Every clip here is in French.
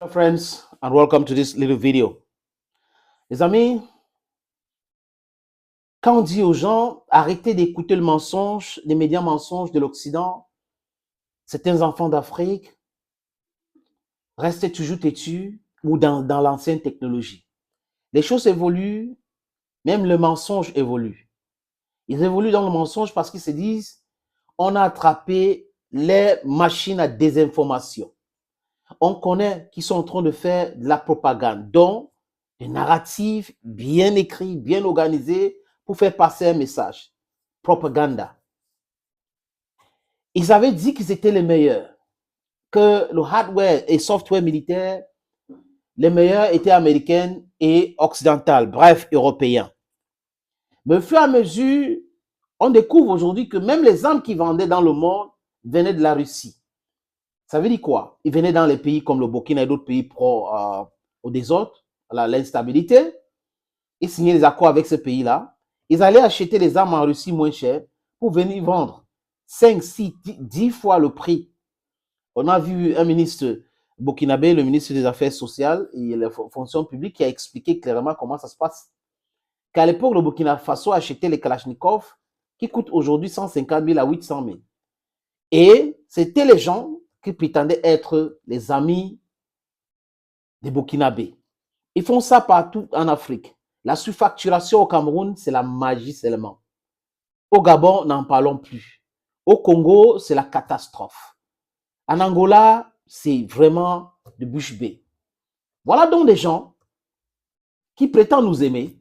Hello friends and welcome to this little video. Les amis, quand on dit aux gens arrêtez d'écouter le mensonge, les médias mensonges de l'Occident, certains enfants d'Afrique, restez toujours têtus ou dans l'ancienne technologie. Les choses évoluent, même le mensonge évolue. Ils évoluent dans le mensonge parce qu'ils se disent on a attrapé les machines à désinformation. On connaît qu'ils sont en train de faire de la propagande, donc des narratifs bien écrits, bien organisés pour faire passer un message. Propaganda. Ils avaient dit qu'ils étaient les meilleurs, que le hardware et software militaire, les meilleurs étaient américains et occidentaux, bref, européens. Mais au fur et à mesure, on découvre aujourd'hui que même les armes qu'ils vendaient dans le monde venaient de la Russie. Ça veut dire quoi? Ils venaient dans les pays comme le Burkina et d'autres pays pro au désordre, à l'instabilité. Ils signaient des accords avec ces pays-là. Ils allaient acheter les armes en Russie moins chères pour venir vendre 5, 6, 10 fois le prix. On a vu un ministre burkinabé, le ministre des Affaires sociales et des fonctions publiques, qui a expliqué clairement comment ça se passe. Qu'à l'époque, le Burkina Faso achetait les Kalachnikov qui coûtent aujourd'hui 150 000 à 800 000. Et c'était les gens qui prétendaient être les amis des Burkinabés. Ils font ça partout en Afrique. La surfacturation au Cameroun, c'est la magie seulement. Au Gabon, n'en parlons plus. Au Congo, c'est la catastrophe. En Angola, c'est vraiment de bouche bée. Voilà donc des gens qui prétendent nous aimer,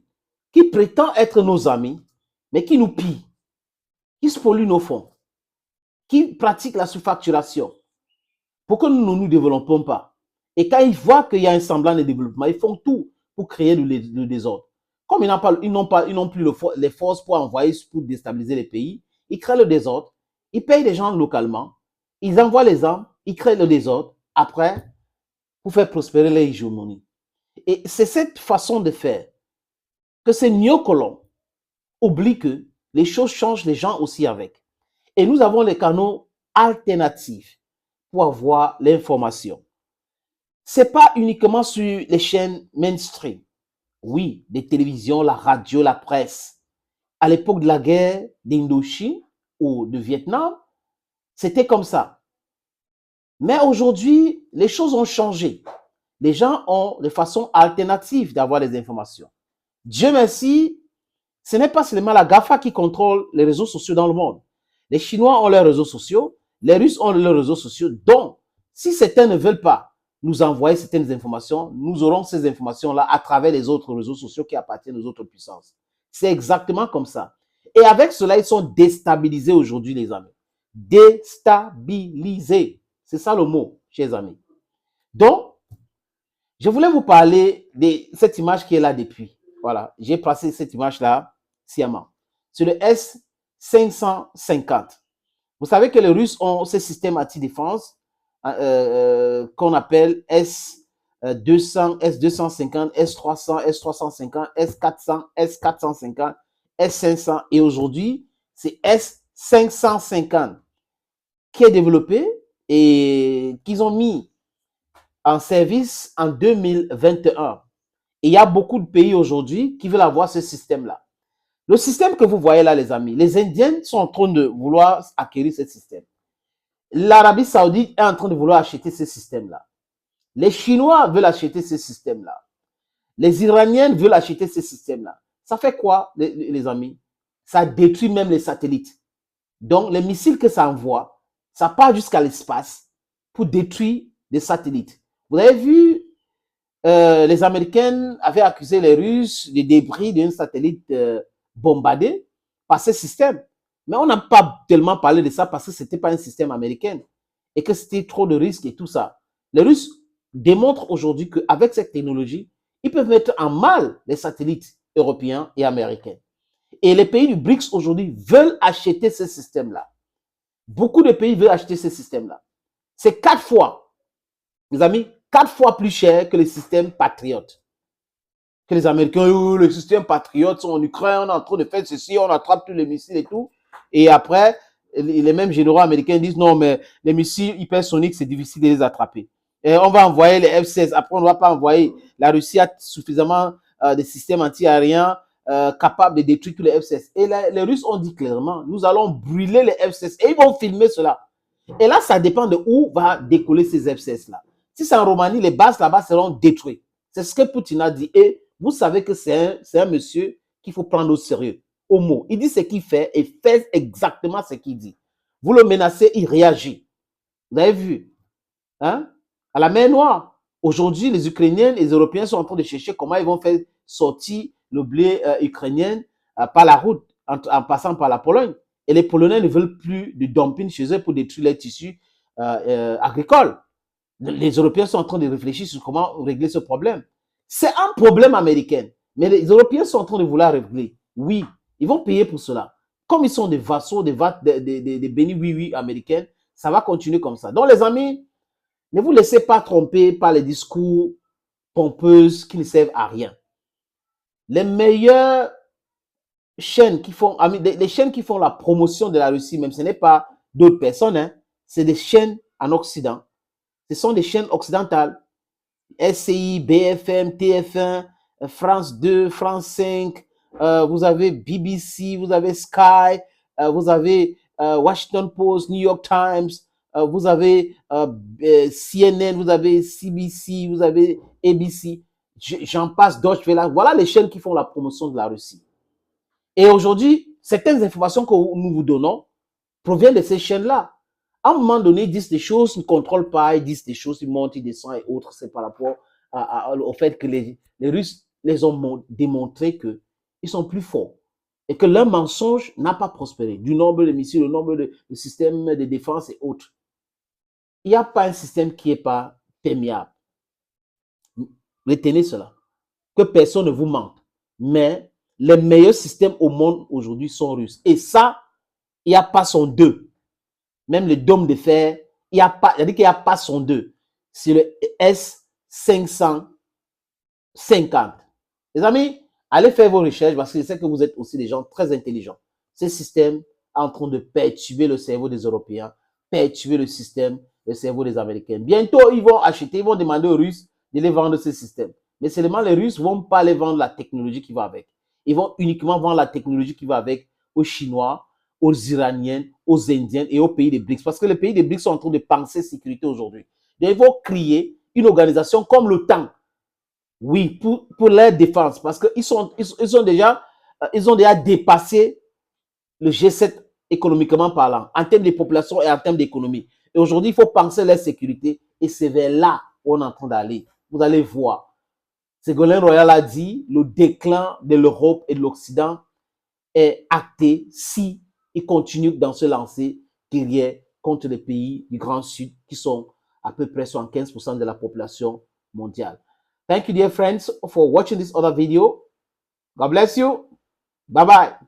qui prétendent être nos amis, mais qui nous pillent, qui spolient nos fonds, qui pratiquent la surfacturation pour que nous ne nous développons pas. Et quand ils voient qu'il y a un semblant de développement, ils font tout pour créer le désordre. Comme ils n'ont plus les forces pour envoyer, pour déstabiliser les pays, ils créent le désordre, ils payent des gens localement, ils envoient les armes, ils créent le désordre, après, pour faire prospérer l'hégémonie. Et c'est cette façon de faire que ces néocolons oublient que les choses changent, les gens aussi avec. Et nous avons les canaux alternatifs pour avoir l'information. Ce n'est pas uniquement sur les chaînes mainstream. Oui, les télévisions, la radio, la presse. À l'époque de la guerre d'Indochine ou de Vietnam, c'était comme ça. Mais aujourd'hui, les choses ont changé. Les gens ont des façons alternatives d'avoir les informations. Dieu merci, ce n'est pas seulement la GAFA qui contrôle les réseaux sociaux dans le monde. Les Chinois ont leurs réseaux sociaux, les Russes ont leurs réseaux sociaux. Donc, si certains ne veulent pas nous envoyer certaines informations, nous aurons ces informations-là à travers les autres réseaux sociaux qui appartiennent aux autres puissances. C'est exactement comme ça. Et avec cela, ils sont déstabilisés aujourd'hui, les amis. Déstabilisés. C'est ça le mot, chers amis. Donc, je voulais vous parler de cette image qui est là depuis. Voilà, j'ai placé cette image-là sciemment. C'est le S-550. Vous savez que les Russes ont ce système anti-défense qu'on appelle S-200, S-250, S-300, S-350, S-400, S-450, S-500. Et aujourd'hui, c'est S-550 qui est développé et qu'ils ont mis en service en 2021. Et il y a beaucoup de pays aujourd'hui qui veulent avoir ce système-là. Le système que vous voyez là, les amis, les Indiens sont en train de vouloir acquérir ce système. L'Arabie Saoudite est en train de vouloir acheter ce système-là. Les Chinois veulent acheter ce système-là. Les Iraniens veulent acheter ce système-là. Ça fait quoi, les amis? Ça détruit même les satellites. Donc, les missiles que ça envoie, ça part jusqu'à l'espace pour détruire des satellites. Vous avez vu, les Américains avaient accusé les Russes des débris d'un satellite bombardé par ce système. Mais on n'a pas tellement parlé de ça parce que ce n'était pas un système américain et que c'était trop de risques et tout ça. Les Russes démontrent aujourd'hui qu'avec cette technologie, ils peuvent mettre en mal les satellites européens et américains. Et les pays du BRICS aujourd'hui veulent acheter ce système-là. Beaucoup de pays veulent acheter ce système-là. C'est 4 fois, mes amis, 4 fois plus cher que le système Patriot. Que les Américains, le système Patriot sont en Ukraine, on est en train de faire ceci, on attrape tous les missiles et tout. Et après, les mêmes généraux américains disent non, mais les missiles hypersoniques, c'est difficile de les attraper. Et on va envoyer les F-16. Après, on ne va pas envoyer. La Russie a suffisamment de systèmes anti-aériens capables de détruire tous les F-16. Et les Russes ont dit clairement, nous allons brûler les F-16. Et ils vont filmer cela. Et là, ça dépend de où va décoller ces F-16-là. Si c'est en Roumanie, les bases là-bas seront détruites. C'est ce que Poutine a dit. Et vous savez que c'est un monsieur qu'il faut prendre au sérieux, au mot. Il dit ce qu'il fait et fait exactement ce qu'il dit. Vous le menacez, il réagit. Vous avez vu, hein? À la mer Noire. Aujourd'hui, les Ukrainiens et les Européens sont en train de chercher comment ils vont faire sortir le blé ukrainien par la route, en passant par la Pologne. Et les Polonais ne veulent plus de dumping chez eux pour détruire les tissus agricoles. Les Européens sont en train de réfléchir sur comment régler ce problème. C'est un problème américain. Mais les Européens sont en train de vouloir régler. Oui, ils vont payer pour cela. Comme ils sont des vassaux, des bénis oui-oui américains, ça va continuer comme ça. Donc, les amis, ne vous laissez pas tromper par les discours pompeuses qui ne servent à rien. Les meilleures chaînes qui font, les chaînes qui font la promotion de la Russie, même ce n'est pas d'autres personnes, hein, c'est des chaînes en Occident. Ce sont des chaînes occidentales. SCI, BFM, TF1, France 2, France 5, vous avez BBC, vous avez Sky, vous avez Washington Post, New York Times, vous avez CNN, vous avez CBC, vous avez ABC, j'en passe, Deutsche Welle. Voilà les chaînes qui font la promotion de la Russie. Et aujourd'hui, certaines informations que nous vous donnons proviennent de ces chaînes-là. À un moment donné, ils disent des choses, ils ne contrôlent pas, ils disent des choses, ils montent, ils descendent et autres. C'est par rapport au fait que les Russes les ont démontré qu'ils sont plus forts et que leur mensonge n'a pas prospéré. Du nombre de missiles, le nombre de systèmes de défense et autres. Il n'y a pas un système qui n'est pas perméable. Retenez cela. Que personne ne vous mente. Mais les meilleurs systèmes au monde aujourd'hui sont russes. Et ça, il n'y a pas son deux. Même le dôme de fer, il n'y a pas, il dit qu'il n'y a pas son deux. C'est le S550. Les amis, allez faire vos recherches parce que je sais que vous êtes aussi des gens très intelligents. Ce système est en train de perturber le cerveau des Européens, perturber le cerveau des Américains. Bientôt, ils vont acheter, ils vont demander aux Russes de les vendre ce système. Mais seulement les Russes ne vont pas les vendre la technologie qui va avec. Ils vont uniquement vendre la technologie qui va avec aux Chinois, aux Iraniens, aux Indiens et aux pays des BRICS. Parce que les pays des BRICS sont en train de penser sécurité aujourd'hui. Ils vont créer une organisation comme l'OTAN. Oui, pour leur défense. Parce qu'ils ont déjà dépassé le G7 économiquement parlant, en termes de population et en termes d'économie. Et aujourd'hui, il faut penser leur sécurité. Et c'est vers là où on est en train d'aller. Vous allez voir. Ségolène Royal a dit, le déclin de l'Europe et de l'Occident est acté si ils continuent dans ce lancer guerrier contre les pays du Grand Sud qui sont à peu près 75% de la population mondiale. Thank you, dear friends, for watching this other video. God bless you. Bye-bye.